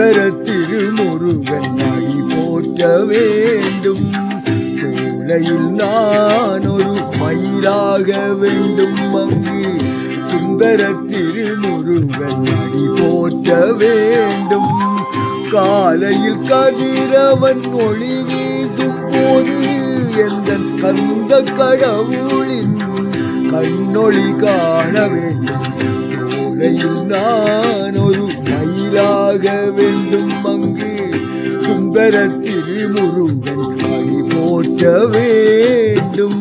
சுந்தர திருமுருகன் அடி போற்ற வேண்டும். சோலையில் நான் ஒரு மயிலாக வேண்டும். அங்கு சுந்தர திருமுருகன் அடி போற்ற வேண்டும். காலையில் கதிரவன் ஒளி வீசும் போது எந்த கந்த கடவுளின் கண்ணொளி காண வேண்டும். சோலையில் நான் ஒரு மயிலாக வேண்டும். அங்கு சுந்தர திருமுருகன் அடி போற்ற வேண்டும்.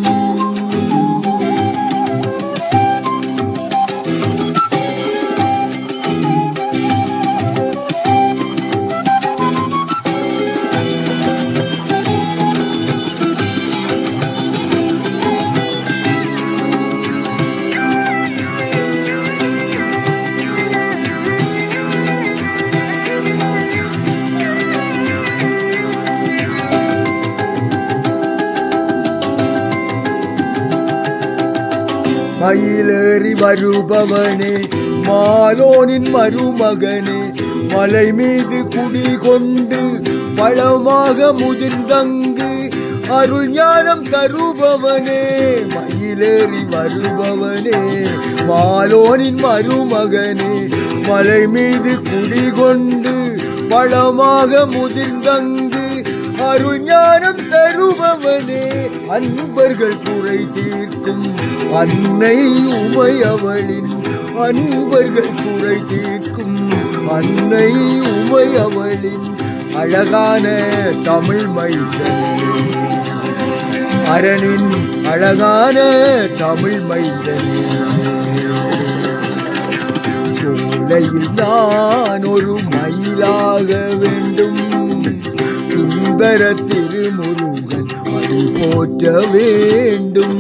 மயிலேறி வருபவனே மாலோனின் மருமகனே, மலை மீது குடி கொண்டு பழமாக முதிர்ந்தங்கு அருள் ஞானம் தருபவனே. மயிலேறி வருபவனே மாலோனின் மருமகனே, மலை மீது குடி கொண்டு பழமாக முதிர்ந்தங்கு அருள் ஞானம் தருபவனே. அன்பர்கள் குறை தீர்க்கும் அன்னை உமையவளின், அன்பர்கள் குறை தீர்க்கும் அன்னை உமையவளின் அழகான தமிழ் மைந்தனே, அரணின் அழகான தமிழ் மைந்தனே. சோலையில் நான் ஒரு மயிலாக வேண்டும். சுந்தர திருமுருகன் அடி போற்ற வேண்டும்.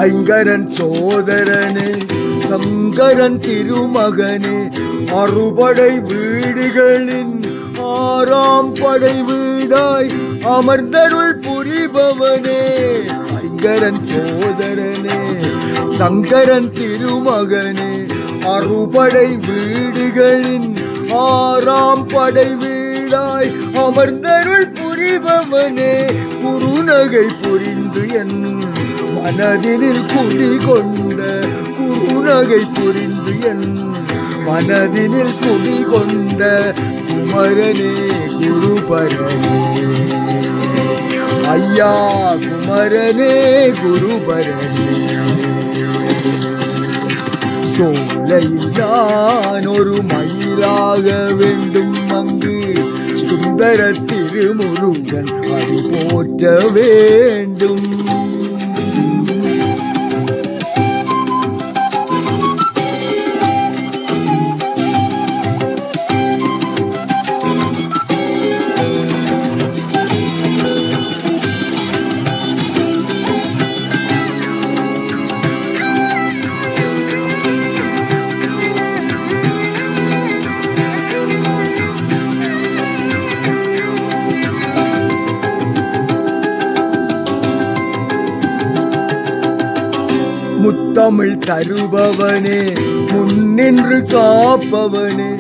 ஐங்கரன் சோதரனே சங்கரன் திருமகனே, அறுபடை வீடுகளின் ஆறாம் படை வீடாய் அமர்ந்தருள் புரிபவனே. ஐங்கரன் சோதரனே சங்கரன் திருமகனே, அறுபடை வீடுகளின் ஆறாம் படை வீடாய் அமர்ந்தருள் புரிபவனே. குறுநகை புரிந்து என் மனதினில் குடி கொண்ட, குறுநகை புரிந்து என் மனதினில் குடி கொண்ட குமரனே குருபரனே. ஐயா குமரனே குருபரனே. சோலையில் நான் ஒரு மயிலாக வேண்டும். அங்கு சுந்தர திருமுருகன் அடி போற்ற வேண்டும். முத்தமிழ் தருபவனே முன்னின்று காப்பவனே,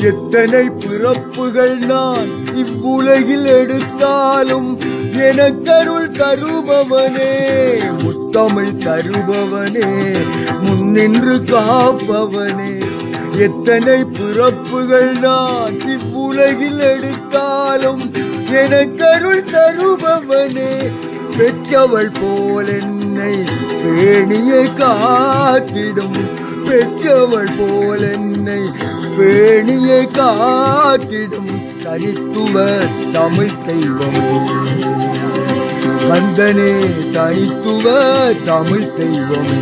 எத்தனை பிறப்புகள் நான் இவ்வுலகில் எடுத்தாலும் எனக்கருள் தருபவனே. முத்தமிழ் தருபவனே முன்னின்று காப்பவனே, எத்தனை பிறப்புகள் நான் இவ்வுலகில் எடுத்தாலும் எனக்கருள் தருபவனே. பெற்றவள் போல் என்னை பேணியை காத்திடும், பெற்றவள் போல் என்னை பேணியை காத்திடும் தனித்துவ தமிழ் தெய்வம் கந்தனே, தனித்துவ தமிழ் தெய்வம்.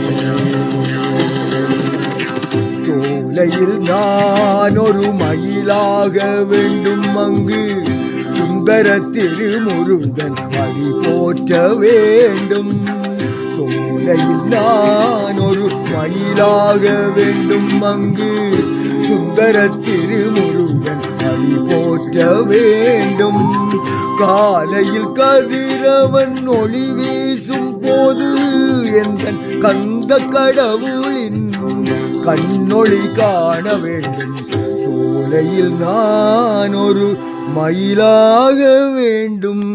சோலையில் நான் ஒரு மயிலாக வேண்டும், அங்கு சுந்தர திருமுருகன் வழி போற்ற வேண்டும். சோலையில் நான் ஒரு மயிலாக வேண்டும், அங்கு சுந்தர திருமுருகன் வழி போற்ற வேண்டும். காலையில் கதிரவன் ஒளி வீசும் போது எந்தன் கந்த கடவுளின் கண்ணொளி காண வேண்டும். சோலையில் நான் ஒரு மயிலாக வேண்டும்.